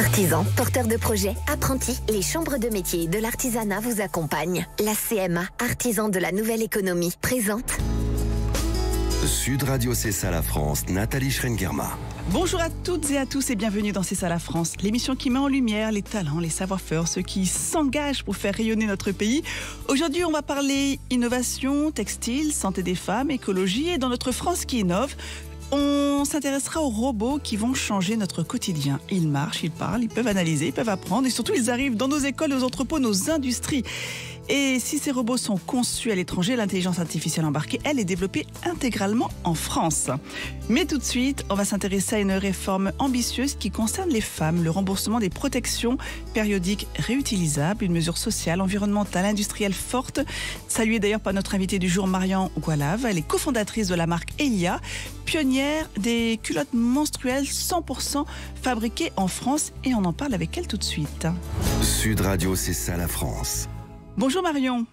Artisans, porteurs de projets, apprentis, les chambres de métiers et de l'artisanat vous accompagnent. La CMA, artisan de la nouvelle économie, présente Sud Radio, c'est ça la France, Nathalie Schrengerma. Bonjour à toutes et à tous et bienvenue dans C'est ça la France, l'émission qui met en lumière les talents, les savoir-faire, ceux qui s'engagent pour faire rayonner notre pays. Aujourd'hui, on va parler innovation, textile, santé des femmes, écologie et dans notre France qui innove, on s'intéressera aux robots qui vont changer notre quotidien. Ils marchent, ils parlent, ils peuvent analyser, ils peuvent apprendre et surtout ils arrivent dans nos écoles, nos entrepôts, nos industries. Et si ces robots sont conçus à l'étranger, l'intelligence artificielle embarquée, elle, est développée intégralement en France. Mais tout de suite, on va s'intéresser à une réforme ambitieuse qui concerne les femmes, le remboursement des protections périodiques réutilisables, une mesure sociale, environnementale, industrielle forte. Saluée d'ailleurs par notre invitée du jour, Marion Gualave. Elle est cofondatrice de la marque Elia, pionnière des culottes menstruelles 100% fabriquées en France. Et on en parle avec elle tout de suite. Sud Radio, c'est ça la France. Bonjour Marion.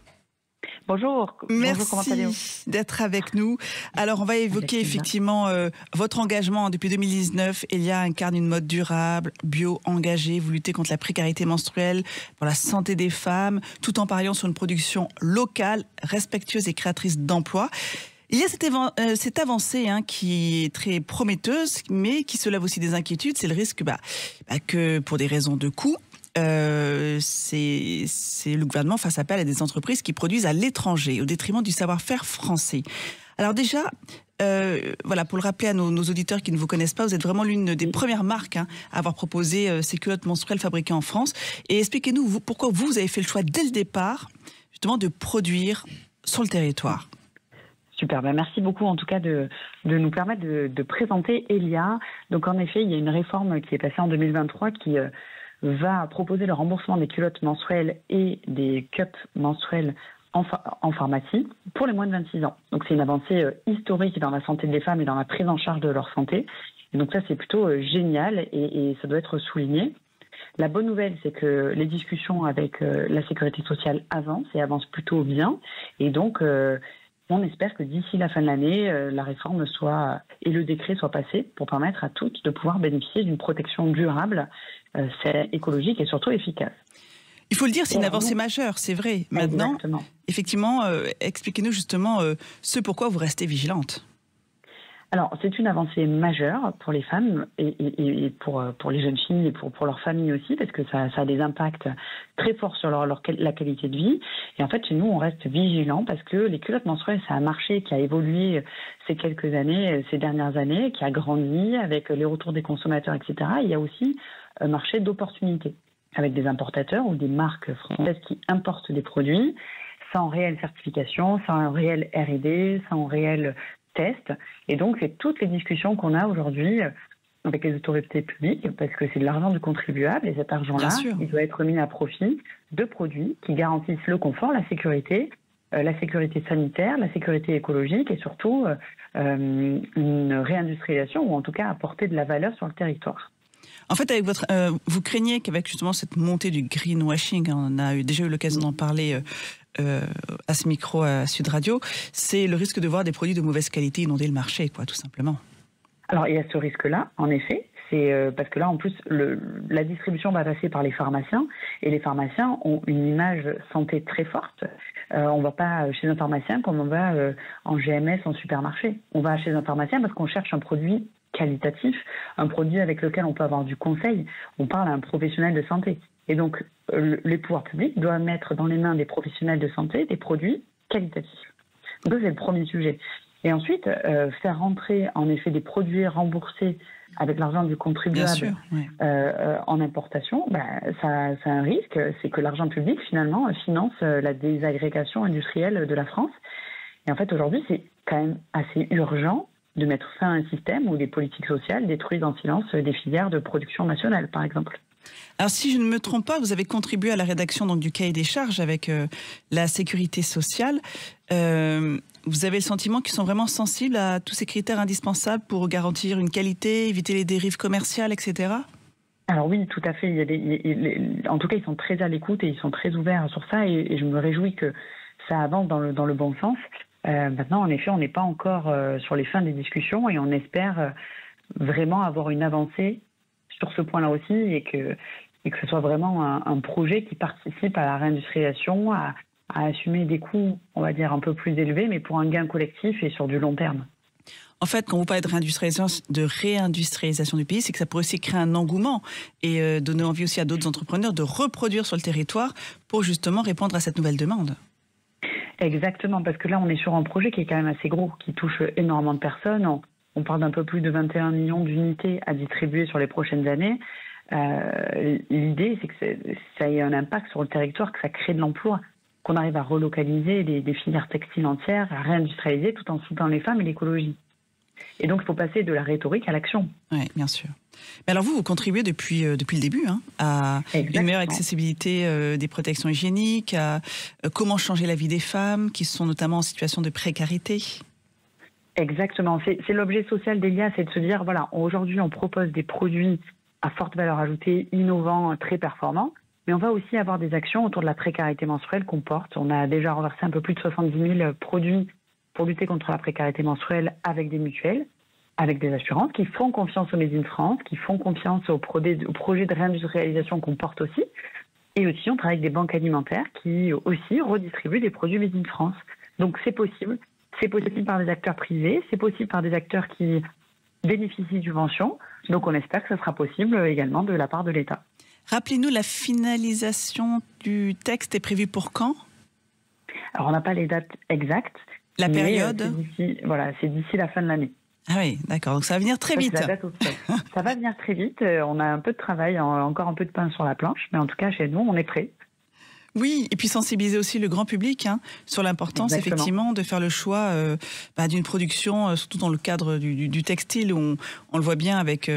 Bonjour. Merci Bonjour, comment allez-vous d'être avec nous. Alors on va évoquer effectivement votre engagement depuis 2019. Elia incarne une mode durable, bio, engagée. Vous luttez contre la précarité menstruelle, pour la santé des femmes, tout en pariant sur une production locale, respectueuse et créatrice d'emplois. Il y a cette avancée qui est très prometteuse, mais qui soulève aussi des inquiétudes. C'est le risque que pour des raisons de coût, c'est le gouvernement fasse appel à des entreprises qui produisent à l'étranger, au détriment du savoir-faire français. Alors déjà, pour le rappeler à nos auditeurs qui ne vous connaissent pas, vous êtes vraiment l'une des premières marques à avoir proposé ces culottes menstruelles fabriquées en France. Et expliquez-nous pourquoi vous avez fait le choix dès le départ, justement, de produire sur le territoire. Super, merci beaucoup en tout cas de nous permettre de présenter Elia. Donc en effet, il y a une réforme qui est passée en 2023 qui va proposer le remboursement des culottes menstruelles et des cups menstruels en pharmacie pour les moins de 26 ans. Donc c'est une avancée historique dans la santé des femmes et dans la prise en charge de leur santé. Et donc ça c'est plutôt génial et ça doit être souligné. La bonne nouvelle, c'est que les discussions avec la sécurité sociale avancent plutôt bien. Et donc on espère que d'ici la fin de l'année, la réforme et le décret soient passés pour permettre à toutes de pouvoir bénéficier d'une protection durable, écologique et surtout efficace. Il faut le dire, c'est une avancée majeure, c'est vrai. Maintenant, exactement. Effectivement, expliquez-nous justement ce pourquoi vous restez vigilante. Alors, c'est une avancée majeure pour les femmes et pour les jeunes filles et pour leurs familles aussi, parce que ça a des impacts très forts sur la qualité de vie. Et en fait, chez nous, on reste vigilants parce que les culottes menstruelles, c'est un marché qui a évolué ces dernières années, qui a grandi avec les retours des consommateurs, etc. Et il y a aussi un marché d'opportunités avec des importateurs ou des marques françaises qui importent des produits sans réelle certification, sans réel R&D, sans réel test. Et donc, c'est toutes les discussions qu'on a aujourd'hui avec les autorités publiques, parce que c'est de l'argent du contribuable, et cet argent-là, il doit être mis à profit de produits qui garantissent le confort, la sécurité sanitaire, la sécurité écologique, et surtout une réindustrialisation, ou en tout cas apporter de la valeur sur le territoire. En fait, vous craignez qu'avec justement cette montée du greenwashing, on a déjà eu l'occasion d'en parler à ce micro à Sud Radio, c'est le risque de voir des produits de mauvaise qualité inonder le marché, tout simplement. Alors, il y a ce risque-là, en effet. C'est parce que là, en plus, la distribution va passer par les pharmaciens, et les pharmaciens ont une image santé très forte. On ne va pas chez un pharmacien comme on va en GMS, en supermarché. On va chez un pharmacien parce qu'on cherche un produit qualitatif, un produit avec lequel on peut avoir du conseil. On parle à un professionnel de santé. Et donc, les pouvoirs publics doivent mettre dans les mains des professionnels de santé des produits qualitatifs. Donc ça, c'est le premier sujet. Et ensuite, faire rentrer en effet des produits remboursés avec l'argent du contribuable en importation, ça a un risque, c'est que l'argent public finalement finance la désagrégation industrielle de la France. Et en fait, aujourd'hui, c'est quand même assez urgent de mettre fin à un système où les politiques sociales détruisent en silence des filières de production nationale, par exemple. Alors, si je ne me trompe pas, vous avez contribué à la rédaction du cahier des charges avec la sécurité sociale. Vous avez le sentiment qu'ils sont vraiment sensibles à tous ces critères indispensables pour garantir une qualité, éviter les dérives commerciales, etc. Alors oui, tout à fait. En tout cas, ils sont très à l'écoute et ils sont très ouverts sur ça. Et je me réjouis que ça avance dans le bon sens. Maintenant, en effet, on n'est pas encore sur les fins des discussions et on espère vraiment avoir une avancée sur ce point-là aussi et que ce soit vraiment un projet qui participe à la réindustrialisation, à assumer des coûts, on va dire, un peu plus élevés, mais pour un gain collectif et sur du long terme. En fait, quand vous parlez de réindustrialisation du pays, c'est que ça pourrait aussi créer un engouement et donner envie aussi à d'autres entrepreneurs de reproduire sur le territoire pour justement répondre à cette nouvelle demande. Exactement, parce que là, on est sur un projet qui est quand même assez gros, qui touche énormément de personnes. On parle d'un peu plus de 21 millions d'unités à distribuer sur les prochaines années. L'idée, c'est que ça ait un impact sur le territoire, que ça crée de l'emploi, qu'on arrive à relocaliser des filières textiles entières, à réindustrialiser tout en soutenant les femmes et l'écologie. Et donc, il faut passer de la rhétorique à l'action. Oui, bien sûr. Mais alors vous contribuez depuis le début à une meilleure accessibilité des protections hygiéniques, à comment changer la vie des femmes qui sont notamment en situation de précarité. Exactement. C'est l'objet social d'Elia, c'est de se dire, voilà, aujourd'hui, on propose des produits à forte valeur ajoutée, innovants, très performants, mais on va aussi avoir des actions autour de la précarité menstruelle qu'on porte. On a déjà renversé un peu plus de 70 000 produits pour lutter contre la précarité menstruelle avec des mutuelles, avec des assurances qui font confiance au Made in France, qui font confiance au projet de réindustrialisation qu'on porte aussi. Et aussi, on travaille avec des banques alimentaires qui aussi redistribuent des produits Made in France. Donc c'est possible. C'est possible par des acteurs privés, c'est possible par des acteurs qui bénéficient de subventions. Donc on espère que ce sera possible également de la part de l'État. Rappelez-nous, la finalisation du texte est prévue pour quand ? Alors on n'a pas les dates exactes. La période ? C'est d'ici la fin de l'année. Ah oui, d'accord. Donc ça va venir très vite. C'est la date ça va venir très vite. On a un peu de travail, encore un peu de pain sur la planche, mais en tout cas chez nous, on est prêts. Oui, et puis sensibiliser aussi le grand public sur l'importance effectivement de faire le choix d'une production, surtout dans le cadre du textile, où on le voit bien avec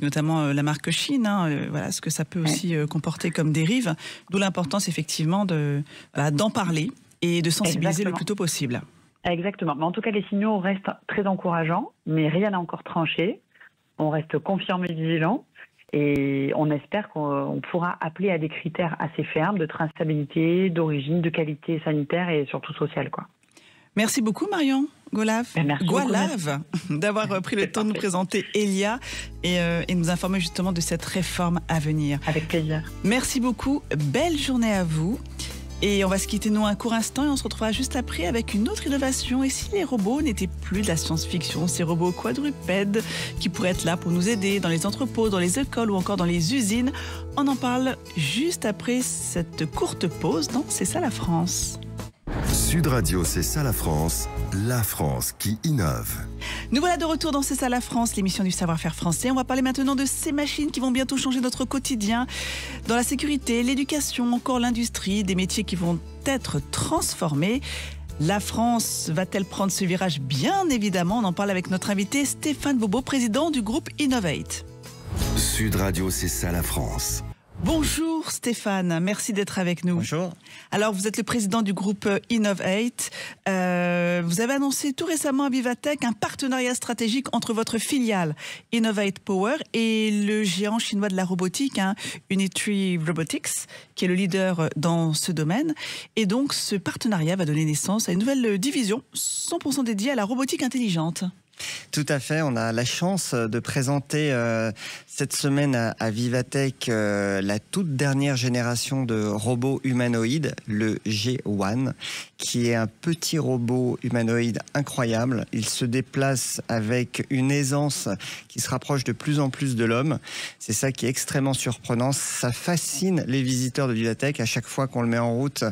notamment la marque Chine, voilà ce que ça peut aussi comporter comme dérive. D'où l'importance effectivement d'en parler et de sensibiliser le plus tôt possible. Exactement. Mais en tout cas, les signaux restent très encourageants, mais rien n'a encore tranché. On reste confiant mais vigilant. Et on espère qu'on pourra appeler à des critères assez fermes de traçabilité, d'origine, de qualité sanitaire et surtout sociale, quoi. Merci beaucoup Marion Goalave, d'avoir pris le temps de nous présenter Elia et nous informer justement de cette réforme à venir. Avec plaisir. Merci beaucoup, belle journée à vous. Et on va se quitter nous un court instant et on se retrouvera juste après avec une autre innovation. Et si les robots n'étaient plus de la science-fiction, ces robots quadrupèdes qui pourraient être là pour nous aider dans les entrepôts, dans les écoles ou encore dans les usines, on en parle juste après cette courte pause dans C'est ça la France. Sud Radio, c'est ça la France qui innove. Nous voilà de retour dans C'est ça la France, l'émission du savoir-faire français. On va parler maintenant de ces machines qui vont bientôt changer notre quotidien dans la sécurité, l'éducation, encore l'industrie, des métiers qui vont être transformés. La France va-t-elle prendre ce virage ? Bien évidemment, on en parle avec notre invité Stéphane Bobo, président du groupe Innovate. Sud Radio, c'est ça la France. Bonjour Stéphane, merci d'être avec nous. Bonjour. Alors vous êtes le président du groupe Innovate. Vous avez annoncé tout récemment à Vivatech un partenariat stratégique entre votre filiale Innovate Power et le géant chinois de la robotique, Unitree Robotics, qui est le leader dans ce domaine. Et donc ce partenariat va donner naissance à une nouvelle division 100% dédiée à la robotique intelligente. Tout à fait, on a la chance de présenter cette semaine à Vivatech la toute dernière génération de robots humanoïdes, le G1, qui est un petit robot humanoïde incroyable. Il se déplace avec une aisance qui se rapproche de plus en plus de l'homme. C'est ça qui est extrêmement surprenant. Ça fascine les visiteurs de Vivatech. À chaque fois qu'on le met en route,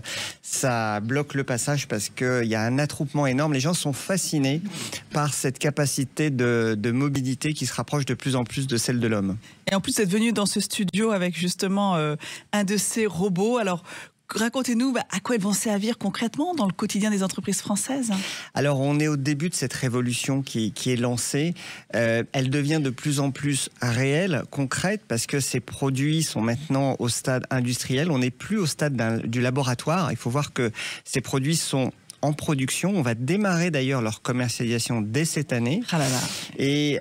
ça bloque le passage parce qu'il y a un attroupement énorme. Les gens sont fascinés par cette capacité de mobilité qui se rapproche de plus en plus de celle de l'homme. Et en plus, vous êtes venu dans ce studio avec justement un de ces robots. Alors, racontez-nous à quoi ils vont servir concrètement dans le quotidien des entreprises françaises. Alors, on est au début de cette révolution qui est lancée. Elle devient de plus en plus réelle, concrète, parce que ces produits sont maintenant au stade industriel. On n'est plus au stade du laboratoire. Il faut voir que ces produits sont en production. On va démarrer d'ailleurs leur commercialisation dès cette année. Ah là là. Et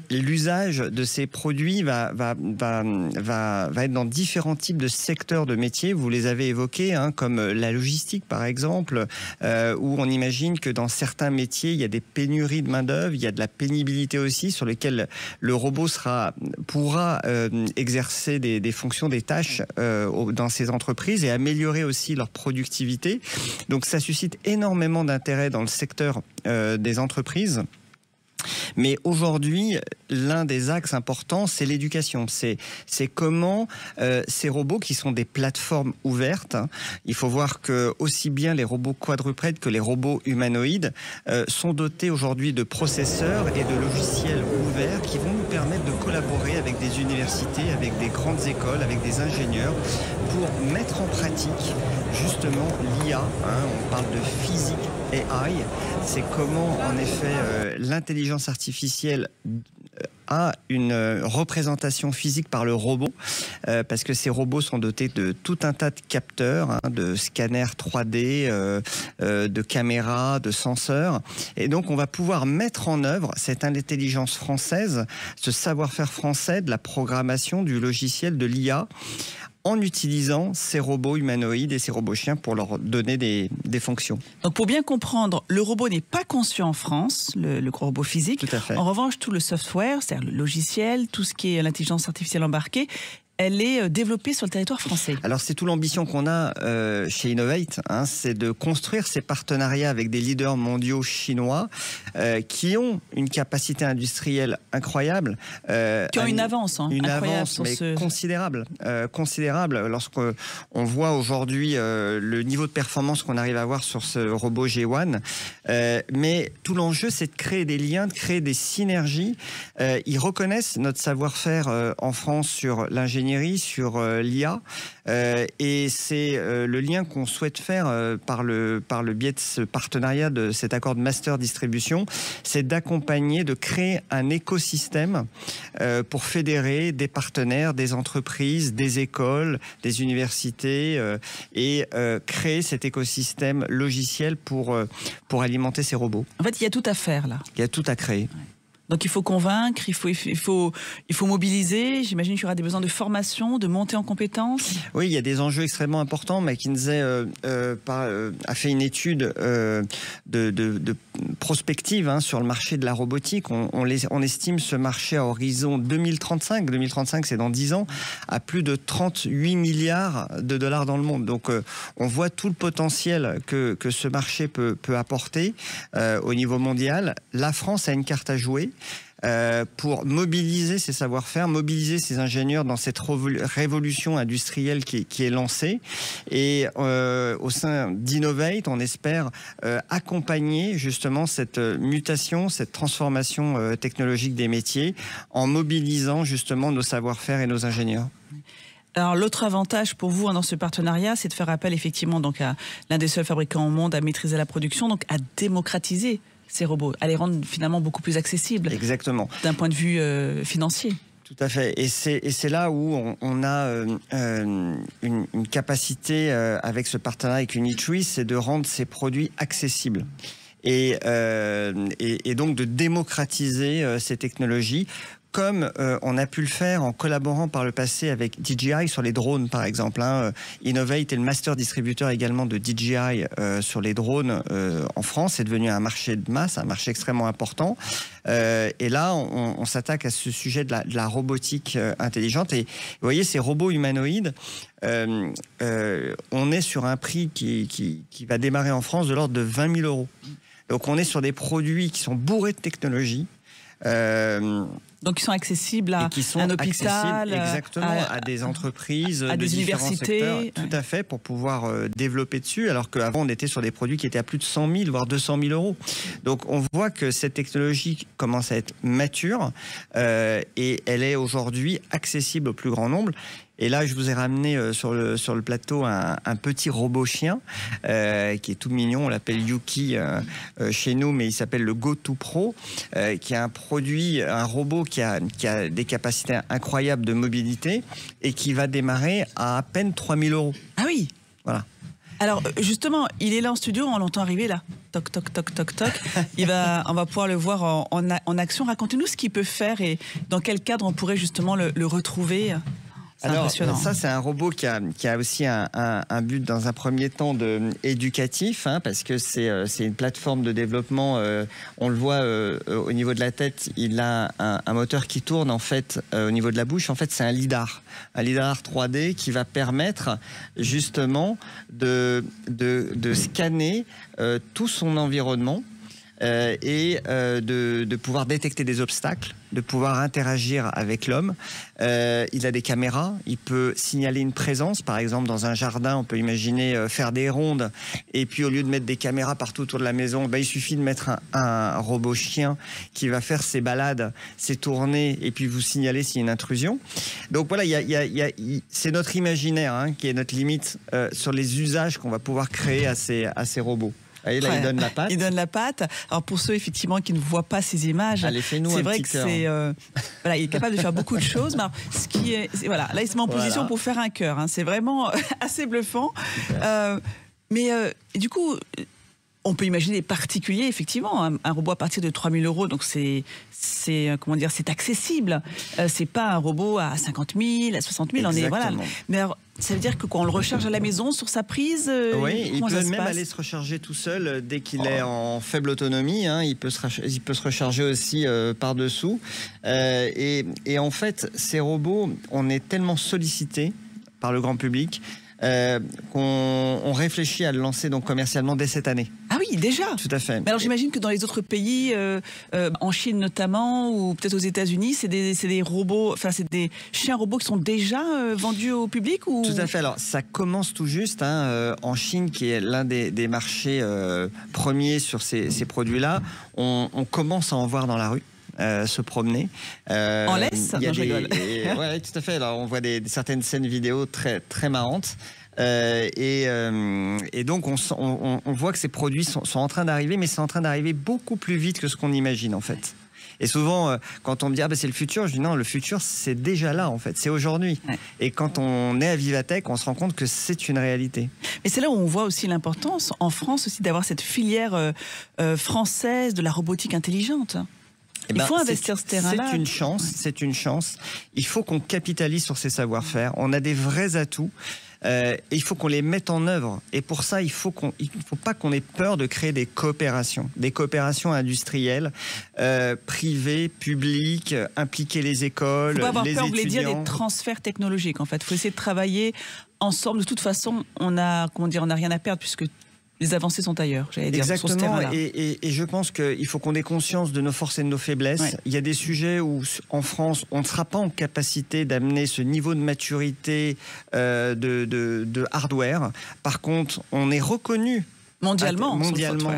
l'usage de ces produits va être dans différents types de secteurs de métiers. Vous les avez évoqués, hein, comme la logistique par exemple, où on imagine que dans certains métiers, il y a des pénuries de main-d'œuvre, il y a de la pénibilité aussi, sur lesquelles le robot pourra exercer des fonctions, des tâches dans ces entreprises et améliorer aussi leur productivité. Donc ça suscite énormément d'intérêt dans le secteur des entreprises. Mais aujourd'hui, l'un des axes importants, c'est l'éducation. C'est comment ces robots, qui sont des plateformes ouvertes, hein, il faut voir que aussi bien les robots quadrupèdes que les robots humanoïdes sont dotés aujourd'hui de processeurs et de logiciels ouverts qui vont nous permettre de collaborer avec des universités, avec des grandes écoles, avec des ingénieurs, pour mettre en pratique justement l'IA. Hein, on parle de physique AI, c'est comment en effet l'intelligence artificielle a une représentation physique par le robot, parce que ces robots sont dotés de tout un tas de capteurs, hein, de scanners 3D, de caméras, de senseurs, et donc on va pouvoir mettre en œuvre cette intelligence française, ce savoir-faire français de la programmation, du logiciel, de l'IA, en utilisant ces robots humanoïdes et ces robots chiens pour leur donner des fonctions. Donc pour bien comprendre, le robot n'est pas conçu en France, le robot physique. Tout à fait. En revanche, tout le software, c'est-à-dire le logiciel, tout ce qui est l'intelligence artificielle embarquée, elle est développée sur le territoire français. Alors c'est toute l'ambition qu'on a chez Innovate, hein, c'est de construire ces partenariats avec des leaders mondiaux chinois qui ont une capacité industrielle incroyable. Qui ont une avance, hein, une incroyable avance, sur mais considérable. Lorsqu'on voit aujourd'hui le niveau de performance qu'on arrive à avoir sur ce robot G1, mais tout l'enjeu, c'est de créer des liens, de créer des synergies. Ils reconnaissent notre savoir-faire en France sur l'ingénierie, sur l'IA, et c'est le lien qu'on souhaite faire par le biais de ce partenariat, de cet accord de master distribution, c'est d'accompagner, de créer un écosystème pour fédérer des partenaires, des entreprises, des écoles, des universités, et créer cet écosystème logiciel pour alimenter ces robots. En fait, il y a tout à faire là. Il y a tout à créer. Ouais. Donc il faut convaincre, il faut mobiliser. J'imagine qu'il y aura des besoins de formation, de montée en compétences. Oui, il y a des enjeux extrêmement importants. McKinsey a fait une étude de prospective, hein, sur le marché de la robotique. On estime ce marché à horizon 2035. 2035, c'est dans 10 ans, à plus de 38 milliards de dollars dans le monde. Donc on voit tout le potentiel que ce marché peut apporter au niveau mondial. La France a une carte à jouer pour mobiliser ses savoir-faire, mobiliser ses ingénieurs dans cette révolution industrielle qui est lancée. Et au sein d'Innovate, on espère accompagner justement cette mutation, cette transformation technologique des métiers, en mobilisant justement nos savoir-faire et nos ingénieurs. Alors l'autre avantage pour vous, hein, dans ce partenariat, c'est de faire appel effectivement donc à l'un des seuls fabricants au monde à maîtriser la production, donc à démocratiser ces robots, à les rendre finalement beaucoup plus accessibles. Exactement. D'un point de vue financier. Tout à fait. Et c'est là où on a une capacité avec ce partenariat avec Unitree, c'est de rendre ces produits accessibles. Et donc de démocratiser ces technologies, comme on a pu le faire en collaborant par le passé avec DJI sur les drones, par exemple. Hein. Innovate est le master distributeur également de DJI sur les drones en France. C'est devenu un marché de masse, un marché extrêmement important. Et là, on s'attaque à ce sujet de la robotique intelligente. Et vous voyez, ces robots humanoïdes, on est sur un prix qui va démarrer en France de l'ordre de 20 000 €. Donc on est sur des produits qui sont bourrés de technologie. Donc ils sont accessibles à un hôpital, exactement, à des entreprises, à des universités, secteurs, tout à fait, pour pouvoir développer dessus, alors qu'avant on était sur des produits qui étaient à plus de 100 000 voire 200 000 €. Donc on voit que cette technologie commence à être mature et elle est aujourd'hui accessible au plus grand nombre. Et là, je vous ai ramené sur le plateau un petit robot chien qui est tout mignon. On l'appelle Yuki chez nous, mais il s'appelle le Go2 Pro, qui est un robot qui a des capacités incroyables de mobilité et qui va démarrer à peine 3 000 €. Ah oui. Voilà. Alors justement, il est là en studio, on l'entend arriver là. Toc, toc, toc, toc, toc. On va pouvoir le voir en action. Racontez-nous ce qu'il peut faire et dans quel cadre on pourrait justement le retrouver. Alors ça, c'est un robot qui a aussi un but dans un premier temps éducatif, hein, parce que c'est une plateforme de développement. On le voit au niveau de la tête, il a un moteur qui tourne en fait au niveau de la bouche. En fait, c'est un lidar 3D qui va permettre justement de scanner tout son environnement. Et de pouvoir détecter des obstacles, de pouvoir interagir avec l'homme. Il a des caméras, il peut signaler une présence, par exemple dans un jardin, on peut imaginer faire des rondes, et puis au lieu de mettre des caméras partout autour de la maison, il suffit de mettre un robot chien qui va faire ses balades, ses tournées, et puis vous signaler s'il y a une intrusion. Donc voilà, c'est notre imaginaire hein, qui est notre limite sur les usages qu'on va pouvoir créer à ces robots. Et là, il donne la patte. Il donne la patte. Alors pour ceux effectivement qui ne voient pas ces images, c'est vrai que c'est voilà, il est capable de faire beaucoup de choses. Mais alors, voilà, là il se met en position pour faire un cœur. Hein. C'est vraiment assez bluffant. Mais du coup, on peut imaginer des particuliers effectivement. Un robot à partir de 3 000 €, donc c'est comment dire, c'est accessible. C'est pas un robot à 50 000, à 60 000. On est voilà. Mais alors, ça veut dire que quand on le recharge à la maison sur sa prise, oui, il peut même aller se recharger tout seul dès qu'il est en faible autonomie. Hein, il peut se recharger aussi par-dessous. Et en fait, ces robots, on est tellement sollicités par le grand public qu'on réfléchit à le lancer donc commercialement dès cette année. Ah oui, déjà. Tout à fait. Mais alors j'imagine que dans les autres pays, en Chine notamment, ou peut-être aux États-Unis, c'est des robots, enfin c'est des chiens robots qui sont déjà vendus au public ou... Tout à fait. Alors ça commence tout juste hein, en Chine, qui est l'un des marchés premiers sur ces produits-là. On commence à en voir dans la rue. Se promener. En laisse? Oui, tout à fait. Alors, on voit certaines scènes vidéo très, très marrantes. Et donc, on voit que ces produits sont en train d'arriver, mais c'est en train d'arriver beaucoup plus vite que ce qu'on imagine, en fait. Et souvent, quand on me dit c'est le futur, je dis non, le futur, c'est déjà là, en fait. C'est aujourd'hui. Ouais. Et quand on est à Vivatech, on se rend compte que c'est une réalité. Et c'est là où on voit aussi l'importance, en France aussi, d'avoir cette filière française de la robotique intelligente. Il faut investir ce terrain-là. C'est une chance. Il faut qu'on capitalise sur ces savoir-faire. On a des vrais atouts. Et il faut qu'on les mette en œuvre. Et pour ça, il faut pas qu'on ait peur de créer des coopérations industrielles, privées, publiques, impliquer les écoles, les étudiants. Il faut avoir peur, on voulait dire, des transferts technologiques. En fait, il faut essayer de travailler ensemble. De toute façon, on a rien à perdre puisque les avancées sont ailleurs, j'allais dire. Exactement, et je pense qu'il faut qu'on ait conscience de nos forces et de nos faiblesses. Ouais. Il y a des sujets où, en France, on ne sera pas en capacité d'amener ce niveau de maturité de hardware. Par contre, on est reconnu mondialement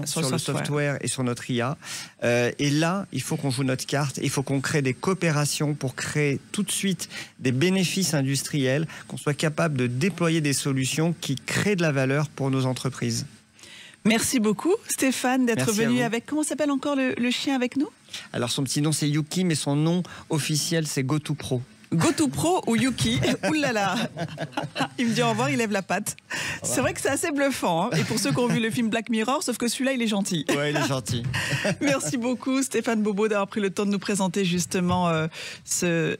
sur le software et sur notre IA. Et là, il faut qu'on joue notre carte. Il faut qu'on crée des coopérations pour créer tout de suite des bénéfices industriels, qu'on soit capable de déployer des solutions qui créent de la valeur pour nos entreprises. Merci beaucoup Stéphane d'être venu avec... Comment s'appelle encore le chien avec nous? Alors son petit nom c'est Yuki, mais son nom officiel c'est GoToPro. GoToPro ou Yuki. Ouh là là. Il me dit au revoir, il lève la patte. C'est vrai que c'est assez bluffant. Hein. Et pour ceux qui ont vu le film Black Mirror, sauf que celui-là, il est gentil. Ouais, il est gentil. Merci beaucoup Stéphane Bobo d'avoir pris le temps de nous présenter justement ces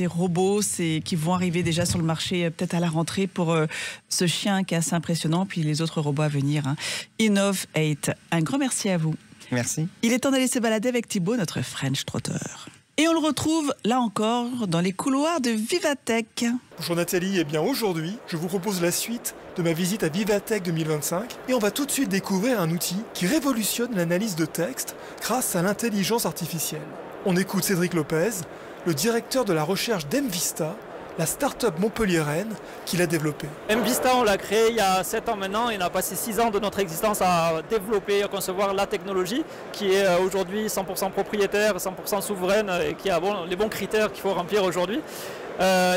robots qui vont arriver déjà sur le marché peut-être à la rentrée pour ce chien qui est assez impressionnant, puis les autres robots à venir. Hein. Inov8. Un grand merci à vous. Merci. Il est temps d'aller se balader avec Thibaut, notre French Trotter. Et on le retrouve, là encore, dans les couloirs de Vivatech. Bonjour Nathalie, et bien aujourd'hui, je vous propose la suite de ma visite à Vivatech 2025. Et on va tout de suite découvrir un outil qui révolutionne l'analyse de texte grâce à l'intelligence artificielle. On écoute Cédric Lopez, le directeur de la recherche d'Mvista, la start-up montpelliéraine qui l'a développée. Mvista, on l'a créé il y a 7 ans maintenant, et on a passé 6 ans de notre existence à développer, à concevoir la technologie qui est aujourd'hui 100% propriétaire, 100% souveraine et qui a les bons critères qu'il faut remplir aujourd'hui.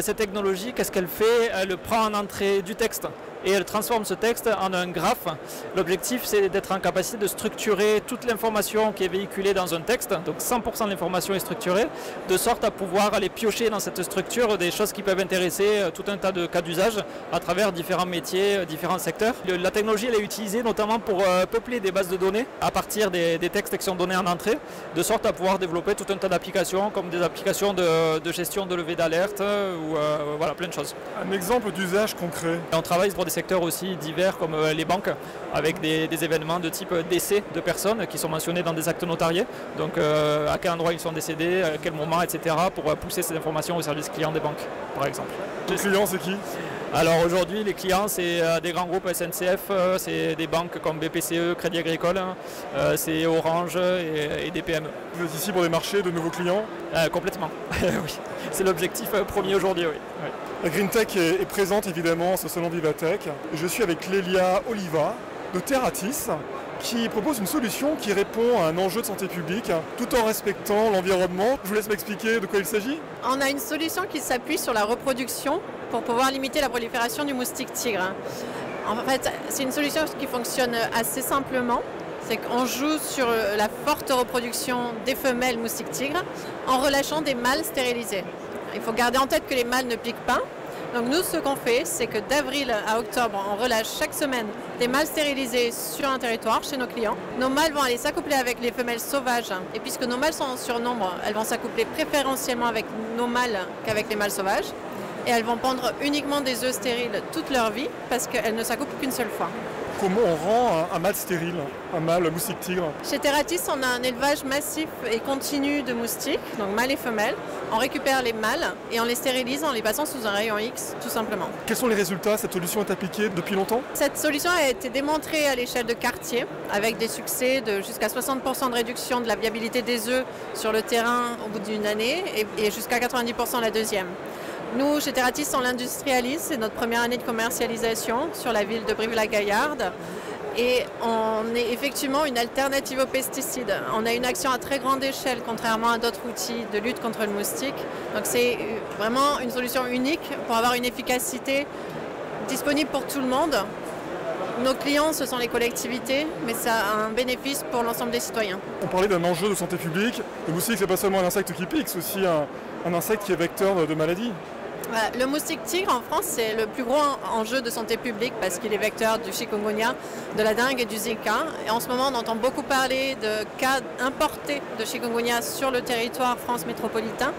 Cette technologie, qu'est-ce qu'elle fait? Elle prend en entrée du texte et elle transforme ce texte en un graphe. L'objectif, c'est d'être en capacité de structurer toute l'information qui est véhiculée dans un texte, donc 100% de l'information est structurée, de sorte à pouvoir aller piocher dans cette structure des choses qui peuvent intéresser tout un tas de cas d'usage à travers différents métiers, différents secteurs. La technologie, elle est utilisée notamment pour peupler des bases de données à partir des textes qui sont donnés en entrée, de sorte à pouvoir développer tout un tas d'applications, comme des applications de gestion de levée d'alerte ou voilà, plein de choses. Un exemple d'usage concret. On travaille pour des secteurs aussi divers comme les banques, avec des événements de type décès de personnes qui sont mentionnés dans des actes notariés. Donc à quel endroit ils sont décédés, à quel moment, etc. pour pousser ces informations au service client des banques, par exemple. Les clients, c'est qui ? Alors aujourd'hui, les clients, c'est des grands groupes SNCF, c'est des banques comme BPCE, Crédit Agricole, c'est Orange et des PME. Vous êtes ici pour des marchés de nouveaux clients ? Complètement, oui. C'est l'objectif premier aujourd'hui, oui. La Green Tech est présente évidemment à ce salon Vivatech. Je suis avec Lélia Oliva de Terratis, qui propose une solution qui répond à un enjeu de santé publique tout en respectant l'environnement. Je vous laisse m'expliquer de quoi il s'agit. On a une solution qui s'appuie sur la reproduction pour pouvoir limiter la prolifération du moustique tigre. En fait, c'est une solution qui fonctionne assez simplement. C'est qu'on joue sur la forte reproduction des femelles moustiques tigres en relâchant des mâles stérilisés. Il faut garder en tête que les mâles ne piquent pas. Donc nous, ce qu'on fait, c'est que d'avril à octobre, on relâche chaque semaine des mâles stérilisés sur un territoire chez nos clients. Nos mâles vont aller s'accoupler avec les femelles sauvages. Et puisque nos mâles sont en surnombre, elles vont s'accoupler préférentiellement avec nos mâles qu'avec les mâles sauvages. Et elles vont pondre uniquement des œufs stériles toute leur vie parce qu'elles ne s'accouplent qu'une seule fois. Comment on rend un mâle stérile, un mâle moustique tigre ? Chez Terratis, on a un élevage massif et continu de moustiques, donc mâles et femelles. On récupère les mâles et on les stérilise en les passant sous un rayon X, tout simplement. Quels sont les résultats ? Cette solution est appliquée depuis longtemps ? Cette solution a été démontrée à l'échelle de quartier, avec des succès de jusqu'à 60% de réduction de la viabilité des œufs sur le terrain au bout d'une année et jusqu'à 90% la deuxième. Nous, chez Terratis, on l'industrialise, c'est notre première année de commercialisation sur la ville de Brive-la-Gaillarde. Et on est effectivement une alternative aux pesticides. On a une action à très grande échelle, contrairement à d'autres outils de lutte contre le moustique. Donc c'est vraiment une solution unique pour avoir une efficacité disponible pour tout le monde. Nos clients, ce sont les collectivités, mais ça a un bénéfice pour l'ensemble des citoyens. On parlait d'un enjeu de santé publique. Le moustique, c'est pas seulement un insecte qui pique, c'est aussi un insecte qui est vecteur de maladies. Voilà, le moustique tigre en France, c'est le plus gros enjeu de santé publique parce qu'il est vecteur du chikungunya, de la dengue et du zika. Et en ce moment, on entend beaucoup parler de cas importés de chikungunya sur le territoire France métropolitain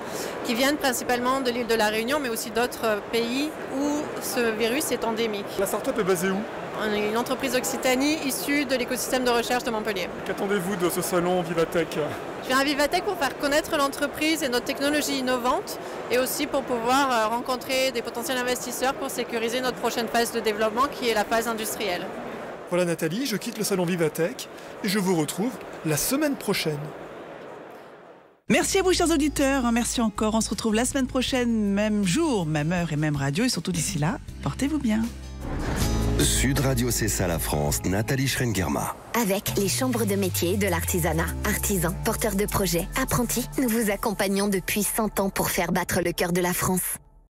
qui viennent principalement de l'île de la Réunion, mais aussi d'autres pays où ce virus est endémique. La start-up est basée où ? On est une entreprise Occitanie issue de l'écosystème de recherche de Montpellier. Qu'attendez-vous de ce salon Vivatech ? Je viens à Vivatech pour faire connaître l'entreprise et notre technologie innovante et aussi pour pouvoir rencontrer des potentiels investisseurs pour sécuriser notre prochaine phase de développement qui est la phase industrielle. Voilà Nathalie, je quitte le salon Vivatech et je vous retrouve la semaine prochaine. Merci à vous, chers auditeurs. Merci encore. On se retrouve la semaine prochaine, même jour, même heure et même radio. Et surtout d'ici là, portez-vous bien. Sud Radio C'est ça la France, Nathalie Schrengerma. Avec les chambres de métiers de l'artisanat, artisans, porteurs de projets, apprentis, nous vous accompagnons depuis 100 ans pour faire battre le cœur de la France.